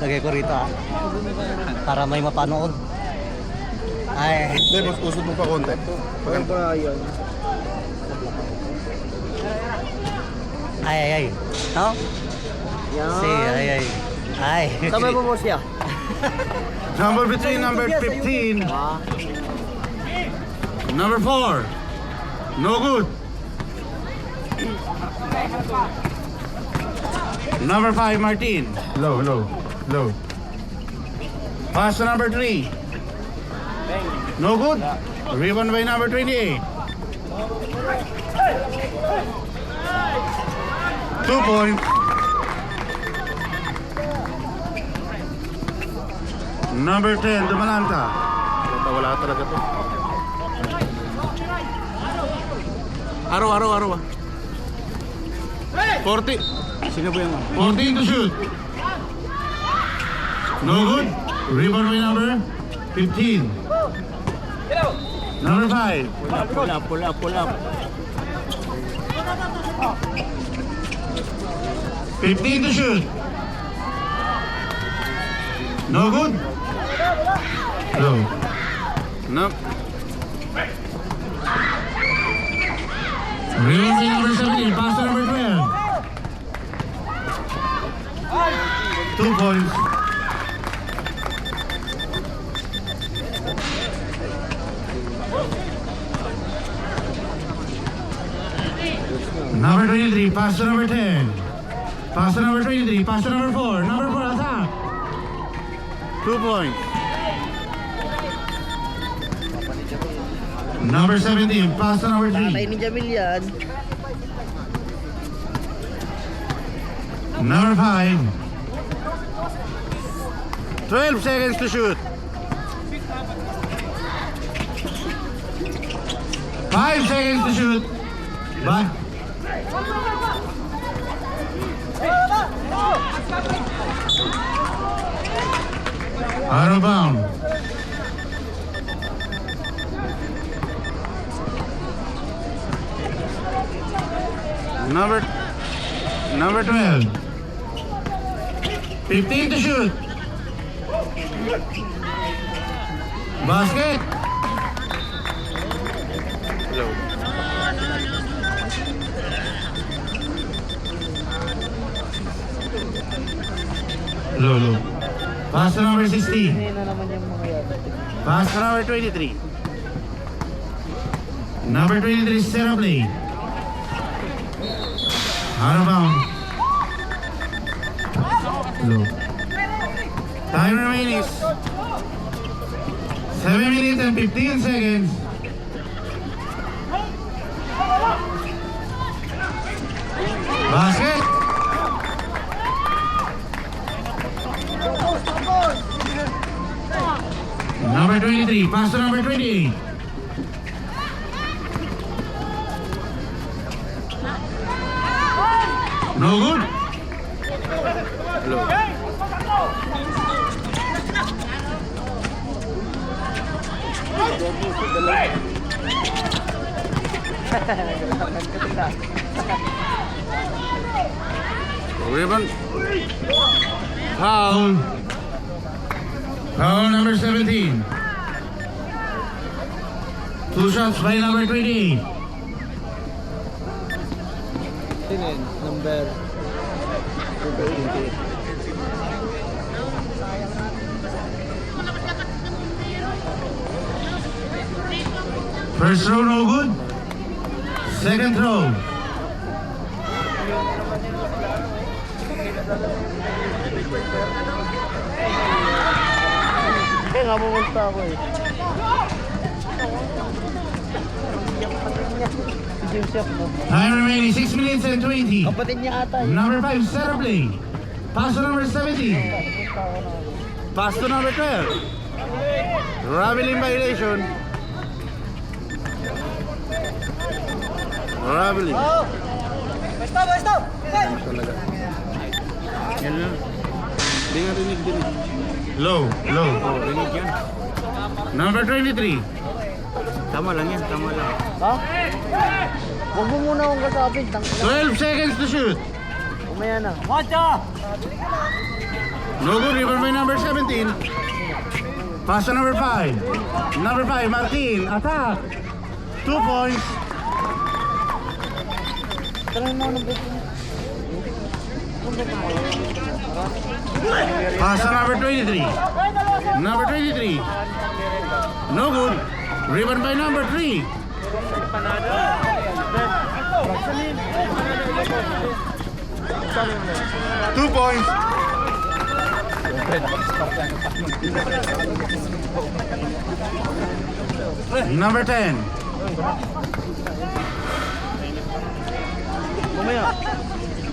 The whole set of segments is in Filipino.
Lagay ko rito ah. Para may mapanood. Ay. Hindi, mas usod mo pa konti. Pagano pa yun? Ay, ay, ay. No? Yan. Si, ay, ay. Ay. Sabay mo mo siya. Number between number 15. Number 4. No good. Number 5, Martin. Low, low, low. Pass to number 3. No good. Rebound by number 28. 2 points. Number 10, Dumalanta. Wala talaga to. Araw. 40. Sino po yung 14 to shoot. No good. Rebound by number 15. Number 5. Pull up. 15 to shoot. No good. No. No. Rebound by number 17. Pass to number 12. 2 points. Number 23, pass to number 10. Pass to number 23, pass to number 4. Number 4, attack. 2 points. Number 17, pass to number 3. Tatay ni Jamil yan. Number 5. 12 seconds to shoot. 5 seconds to shoot. Back. Out of bound. Number 12. 15 to shoot. Basket. Hello. Low. Pass to number 16. Hindi na naman yung mga yan. Pass to number 23. Number 23 is set up play. Out of bound. Low. Time remaining is 7 minutes and 15 seconds. Basket. Number 23, pass to number 28. No good. Hello. Rebound. Foul. Foul number 17. 2 shots by number 28. Sino yun? Number 28. First throw no good. Second throw. Kaya nga pumunta ako eh. Si James Yap mo. Time remaining 6 minutes and 20. Kapatid niya ata eh. Number 5, set up play. Pass to number 17. Pass to number 12. Raveling violation. Raveling. Stop! Talaga. Yan lang. Hindi nga rinig din eh. Low. Oh, rinig yan. Number 23. Tama lang yan, tama lang. Ha? Huwag mo muna akong kasapin. 12 seconds to shoot. Umaya na. No good, rebound by number 17. Pass to number 5. Number 5, Martin, attack. 2 points. Pass to number 23. Number 23. No good. Rebound by number 3. 2 points. Number 10.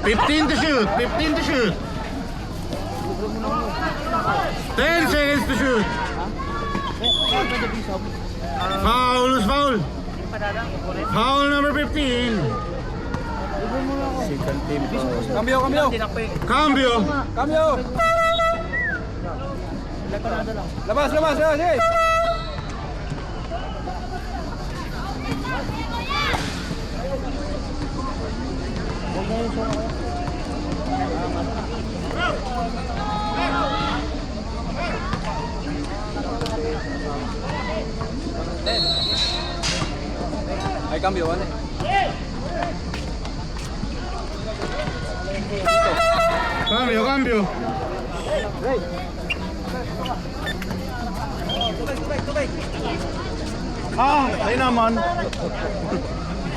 15 to shoot. 15 to shoot. 10 seconds to shoot. Foul, foul. Foul number 15. Cambio, cambio. Cambio. Cambio. Labas, labas, labas, eh. Ay, cambio, vale. Cambio, cambio. Tayo naman.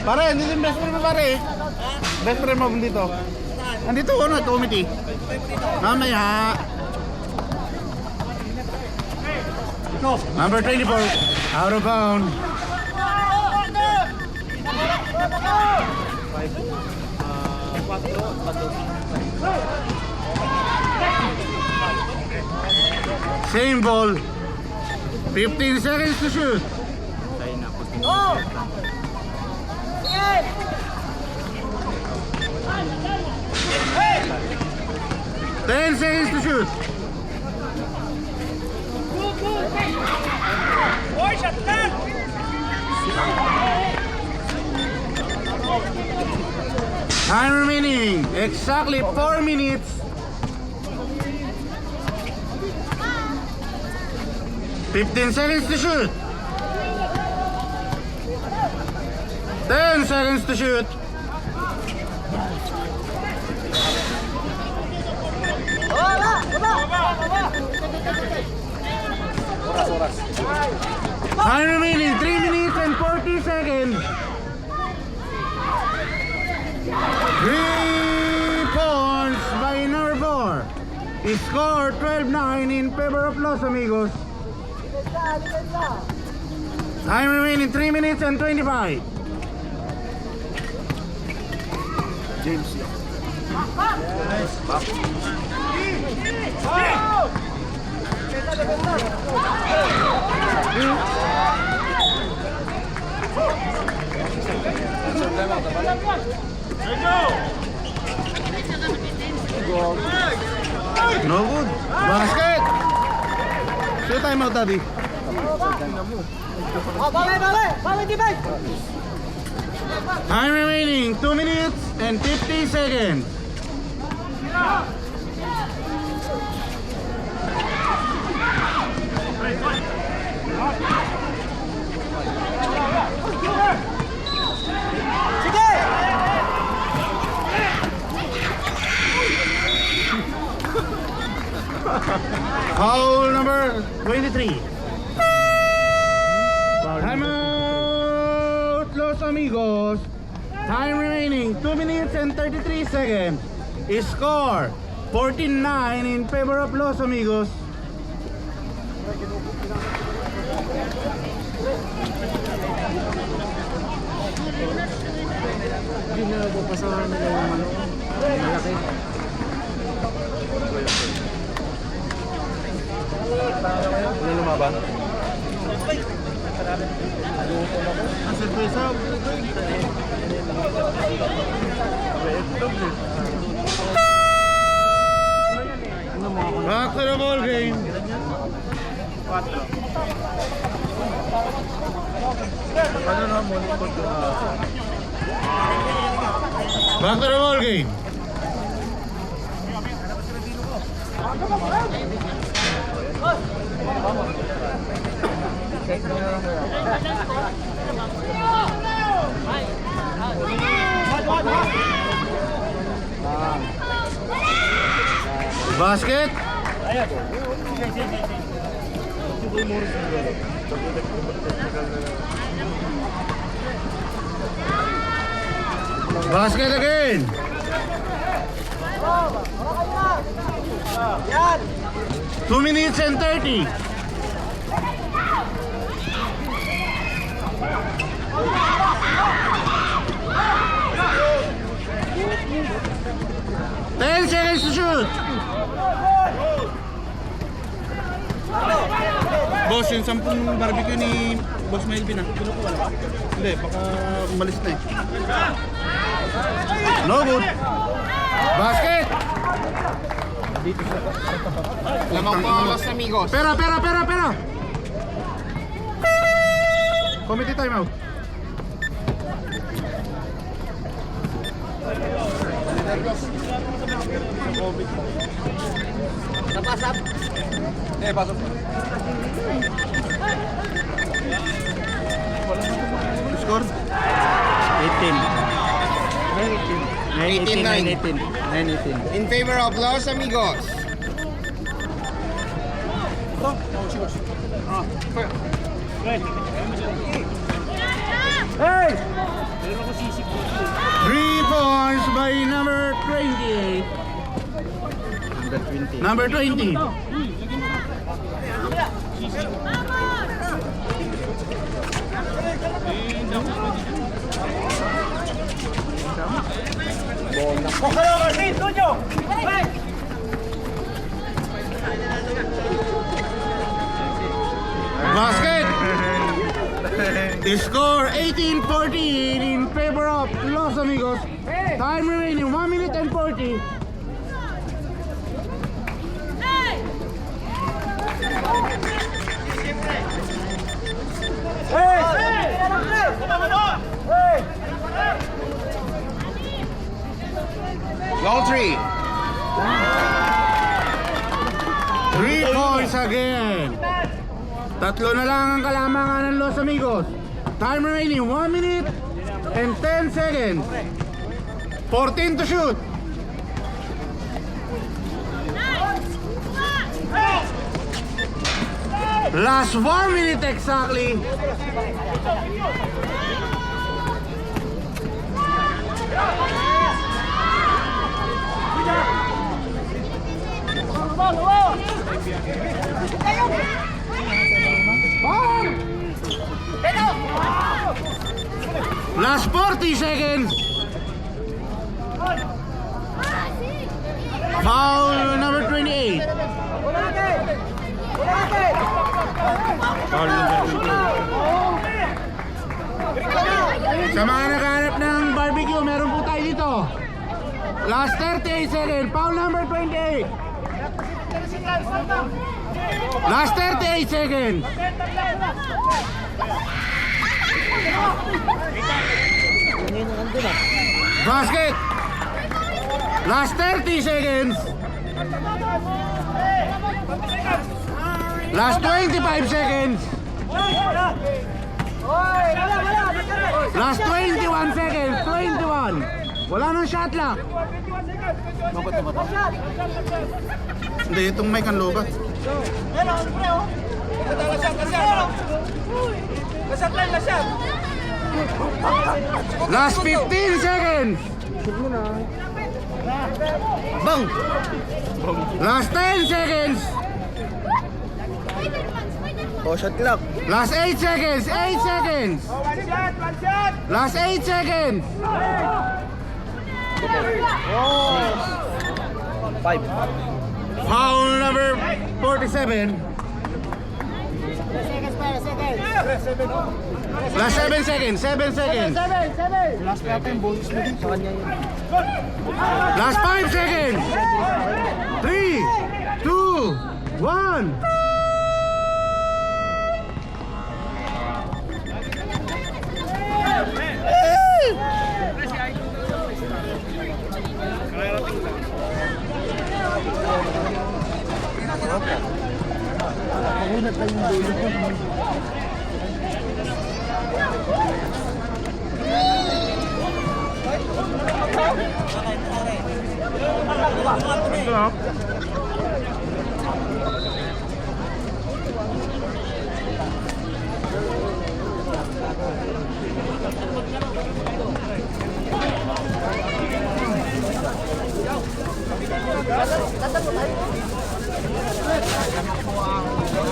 Pare, hindi yung best friend mo pare. Best friend mo dito. Nandito ko na, committee. Mamaya. Number 24, out of bound. Same ball. 15 seconds to shoot. 10 seconds to shoot. Time remaining. Exactly 4 minutes. 15 seconds to shoot. 10 seconds to shoot. Time remaining 3 minutes and 40 seconds. 3 points by number 4. Score 12-9 in favor of Los Amigos. Time remaining 3 minutes and 25. James. No good. Basket. Shoot time out, Daddy. Time remaining 2 minutes and 50 seconds. Foul number 23. Time out, Los Amigos. Time remaining 2 minutes and 33 seconds. Score 14-9 in favor of Los Amigos. Hindi na papasahan nila yung ano, malaki. Ano lumaban? Ang surpresa. Back to the ball game. Back to the ball game. Basket. Basket again. 2 minutes and 30. Ten seconds to shoot. Boss, yung 10 barbecue ni Boss Melvin ah. Kinukuha na ba? Hindi, baka umalis na eh. No good. Basket. Lamang po Los Amigos. Pera. Committee timeout. Napasap. Pasok. Score? 18-9. In favor of Los Amigos. Hey! 3 points by number 28. Number 20. Basket. The score 18-14 in favor of Los Amigos. Time remaining 1 minute and 40. Goal 3. 3 points again. Tatlo na lang ang kalamangan ng Los Amigos. Time remaining 1 minute and 10 seconds. 14 to shoot. Last 1 minute exactly. Last 40 seconds. Foul number 28. Sa mga naghahanap ng barbecue, meron po tayo dito. Last 38 seconds. Foul number 28. Last 38 seconds. Basket. Last 30 seconds. Last 25 seconds. Last 21 seconds. 21. Wala nang shot clock. Hindi, itong mic ang lobat. Last 15 seconds. Bang! Last 10 seconds. Oh, shot clock. Last 8 seconds. 8 seconds. Last 8 seconds. 5. Foul number 47. Last 7 seconds. 7 seconds. Last 5 seconds. 3, 2, 1. Magunat lang yung dulo ko. Ito ah.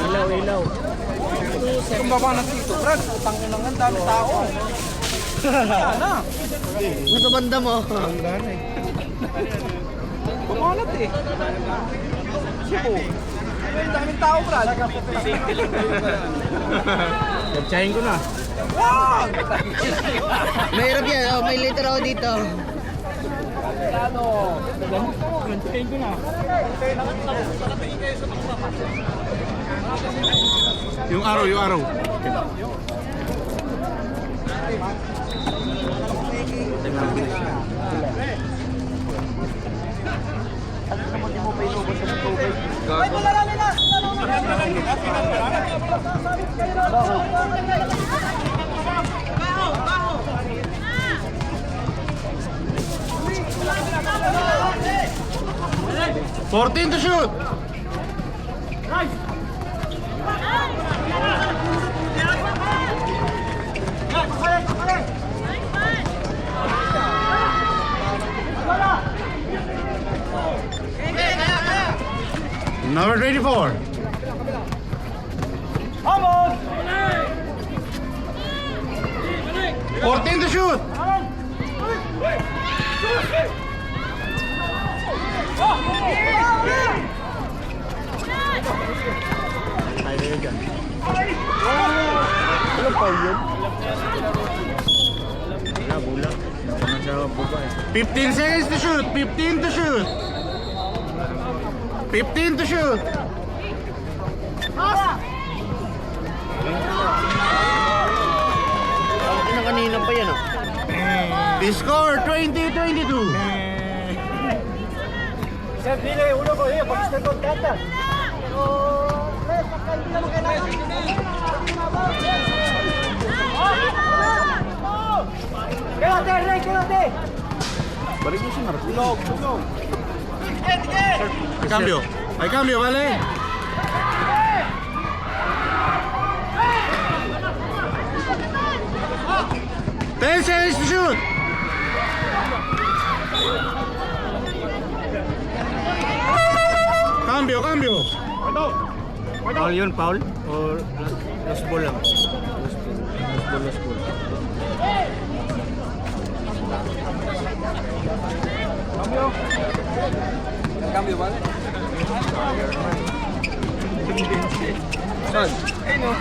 Ilaw, ilaw. Kung baba natin ito, Brad, utangin lang ang dami tao. Sana. Nasa banda mo. Bumanat eh. Cebu. Ang daming tao, Brad. Nagtsahin ko na. Wow! Mahirap yan. Oh, may letter ako dito. Nagtsahin ko na. Yung araw, yung araw. Fourteen to shoot. Number 24. Vamos! 14 to shoot. Ano pa yun? 15 seconds to shoot. 15 to shoot. 15 to shoot. Ang kanina pa yan, oh. The score 20-22. Cambio. Hay cambio, ¿vale? Ten seconds to shoot. Cambio, cambio. Foul yun, foul? Or lost ball lang? Lost ball. Cambio, vale? Saan? Ayun o.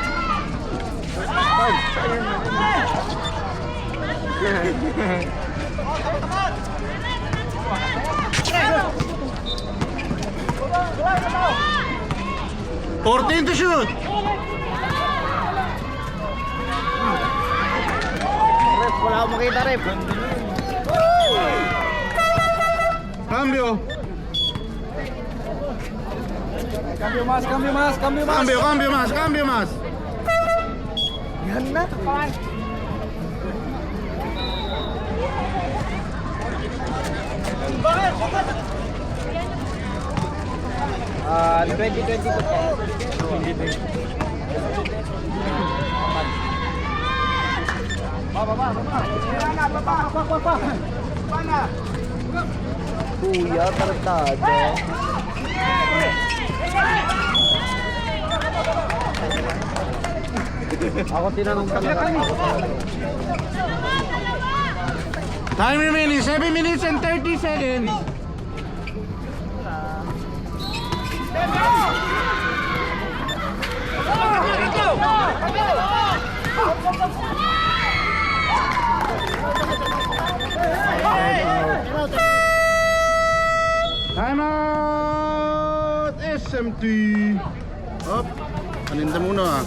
Fourteen to shoot. Rep, wala akong makita, rep. Cambio. Cambio mas, cambio mas, cambio mas. Cambio, cambio más, cambio más. Yan na. Ah, 2020 ko pa. Kuya, tarantado. Ako tinanong talaga. Time remaining 7 minutes and 30 seconds. Time out! SMT! Up! Paninda muna ah.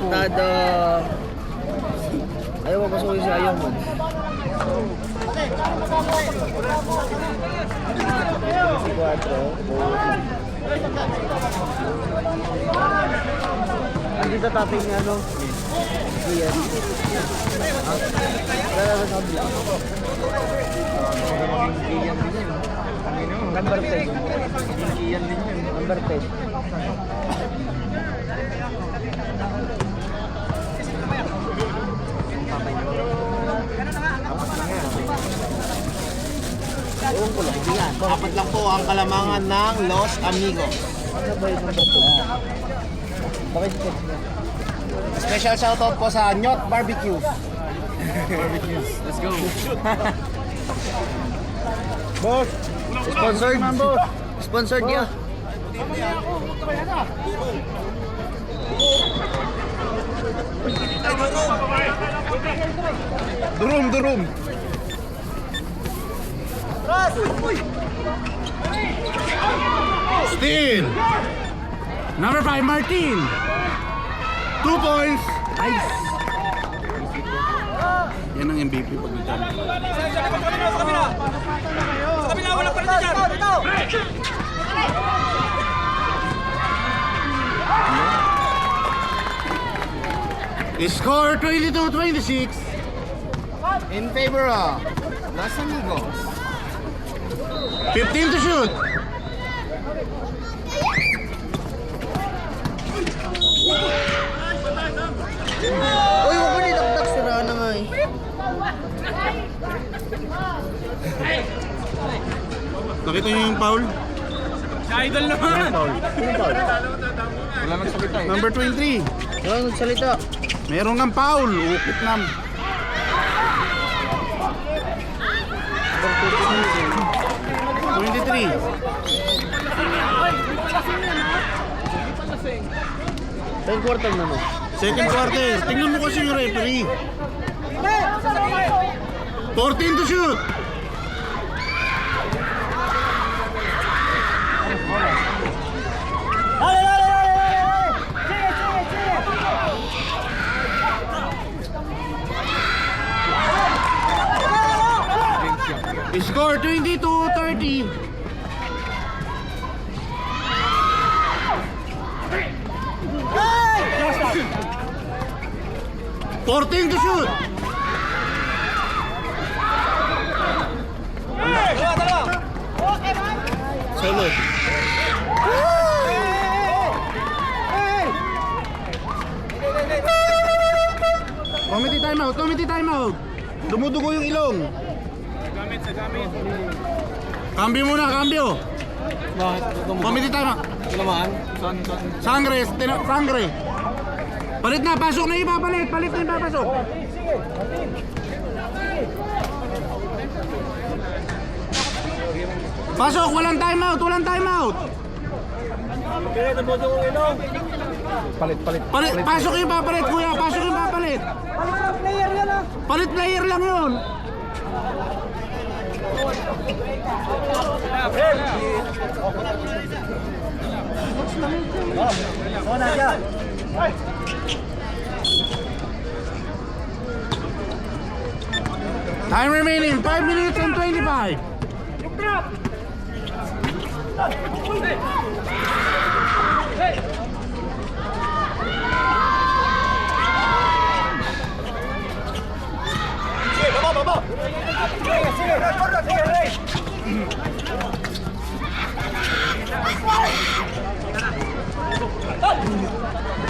Tada. Ayaw mapasukin si Ayaw man. Si 4. sa topping ni ano? Ian. Wala ba sa kabila? Ian din yun. Number 10. Ian din yun. Number 10. Apat lang po ang kalamangan ng Los Amigos. Ano ba yung number 10? Bakit ito? Special shoutout po sa Nyot Barbecue. Let's go. Boss! Sponsored. Sponsored niya. Durum! Steal! Number 5, Martin! 2 points! Nice! Yan ang MVP pag nagkano. Score 22-26. In favor of Los Amigos. 15 to shoot. Uy, wag mo nilaktak. Sira na nga eh. Nakita niyo yung foul? Idol naman. Wala nagsalita eh. Number 23. Wala nagsalita. Meron ng foul. Upit nam. Number 23. Second quarter naman. Second quarter. Tingnan mo kasi yung referee. 14 to shoot. Score 22-30. Fourteen to shoot. Solo. Committee timeout. Dumudugo yung ilong. Cambio muna, cambio. Committee timeout. Kalamangan? Sangre. Palit na, pasok na iba, palit na iba, pasok. Pasok, walang timeout. Palit, pasok yung papalit, kuya, pasok yung papalit. Palit player lang yun. Time remaining 5 minutes and 25.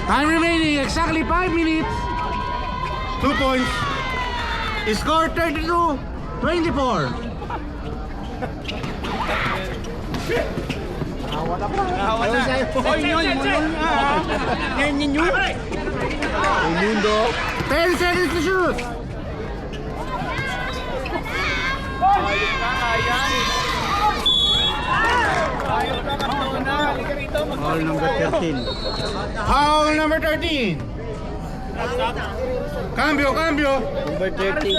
Time remaining exactly 5 minutes. 2 points. Score 32-24. Mundo. 10 seconds to shoot. Foul number 13. Foul number 13. Cambio. Number 13.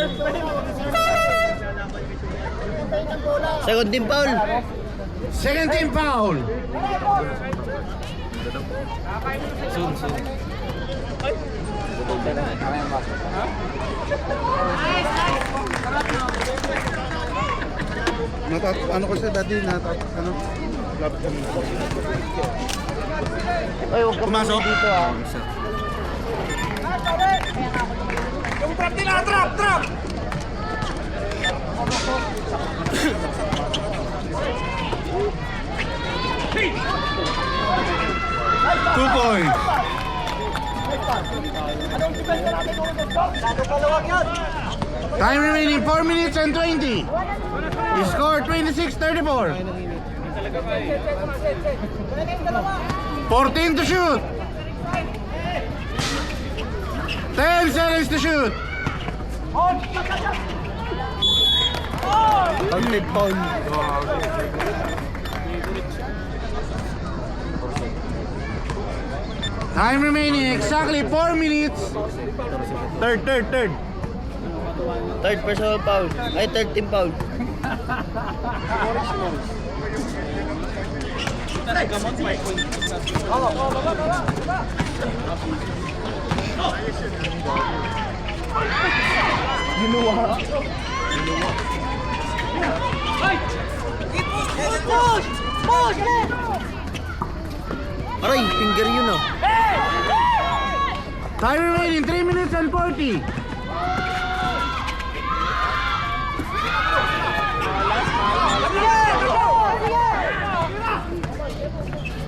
Second team foul. Second team foul. Ano ko siya dati ano? Ay, huwag ka Pumasok? dito ah. Yung trap nila, trap! 2 points. Time remaining 4 minutes and 20. Score 26-34. 14 to shoot. 10 seconds to shoot. Counted foul. Time remaining exactly 4 minutes. Third. Third personal foul. Ay, third team foul. Aray, finger yun ah. Time remaining 3 minutes and 40.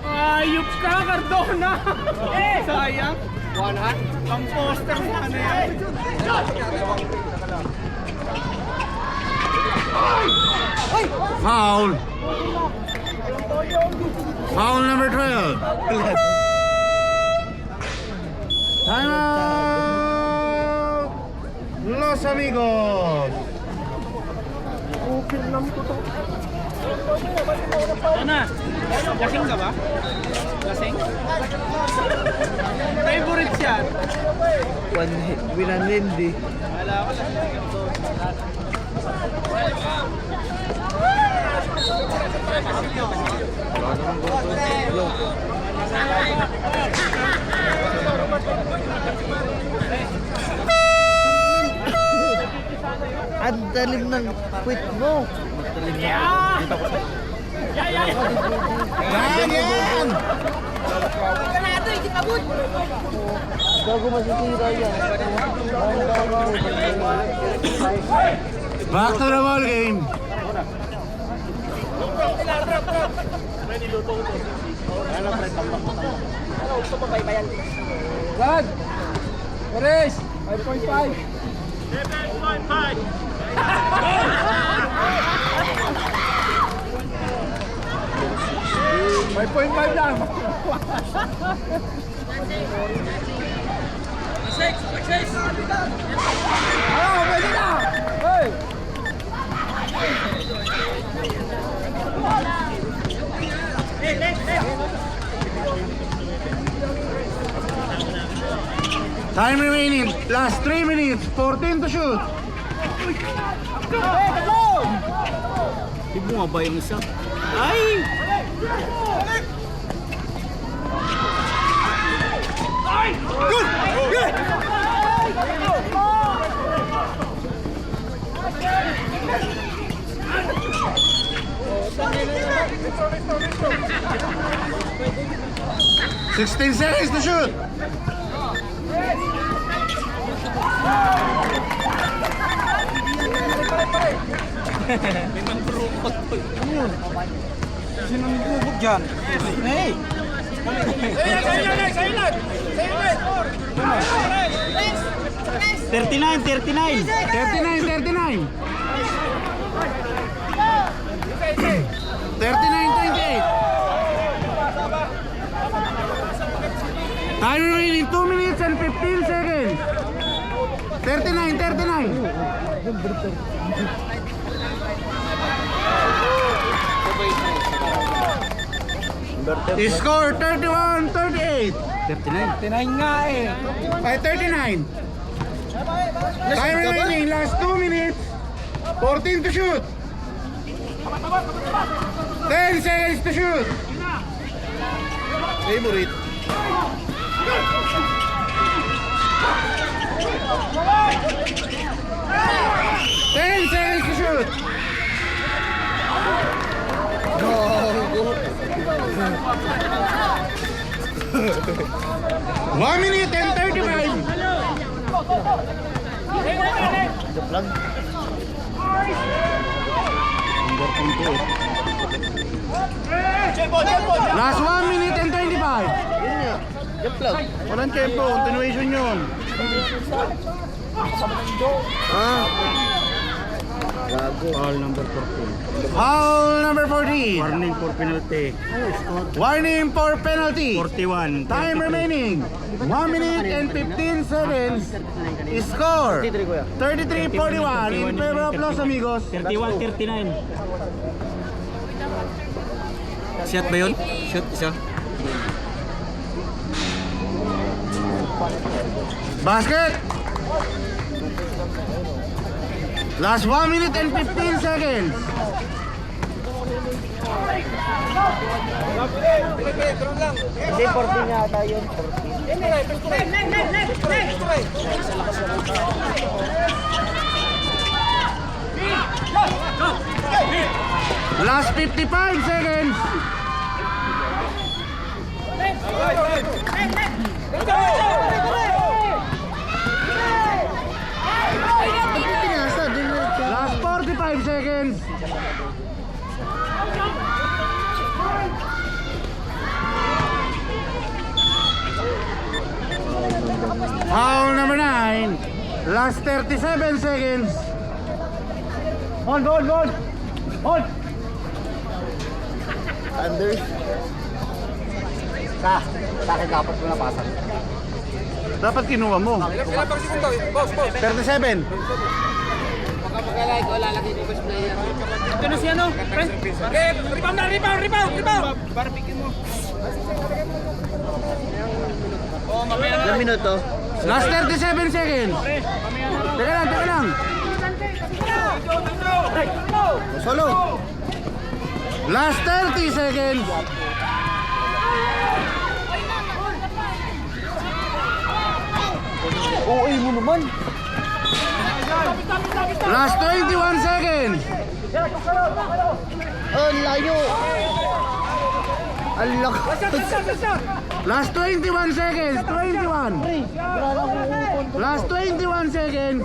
Ayup ka, Cardona! Sayang. Pang poster na ano yan. Foul. Foul number 12. Time out. Los amigos. Ano? Lasing ka ba? Lasing? Favorite yan. One hit. Winanindi. Wala ko lasing. Ang dalim ng quit mo. Yan. Bago masisira yan. Back to the ball game. Gag! Pares! 5.5! lang! Pwede na! Hey! Time remaining last 3 minutes. 14 to shoot. Di bumaba yung isa. Ay! Good. 16 seconds to shoot. Sino nagubog dyan? Hey! Silent! 39. 39. 39-28. Time remaining 2 minutes and 15 seconds. 39. Score 31-38. 39 nga eh. Ay, 39. Time remaining last 2 minutes. 14 to shoot. 10 seconds to shoot. Favorite. 10 seconds to shoot. Go! 1 minute and 35. Plug. Number 28. Last 1 minute and 25. Yun nga. Yung plug. Walang tempo, continuation yun. Gago. Foul number 14. Foul number 14. Warning for penalty. Warning for penalty. 41. Time remaining. 1 minute and 15 seconds. Score 33-41 in favor of Los Amigos. 31-39. Shot ba yun? Shot isa? Basket. Last 1 minute and 15 seconds. Hindi, 14 yata yun. Last 55 seconds. Last 45 seconds. Foul number 9. Last 37 seconds. Hold. Thunder. Sa akin dapat mo napasan. Dapat kinuha mo. 37. Ano si ano? Rebound! Barbecue mo. Oh, mamaya na. Ilang minuto? Last 37 seconds. Teka lang. Solo. Last 30 seconds. OA mo naman. Last 21 seconds. Oh, layo. Alak. Last 21 seconds. 21. Last 21 seconds.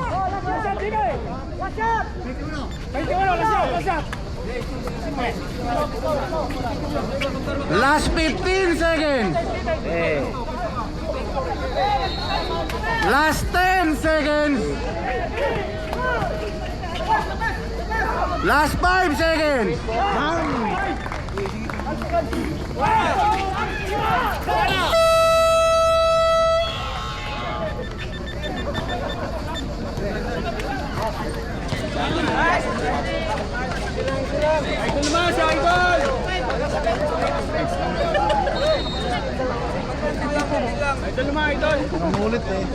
Last 15 seconds. Last 10 seconds. Last 5 seconds. Idol naman si Idol! Idol naman, Idol! Ulit eh.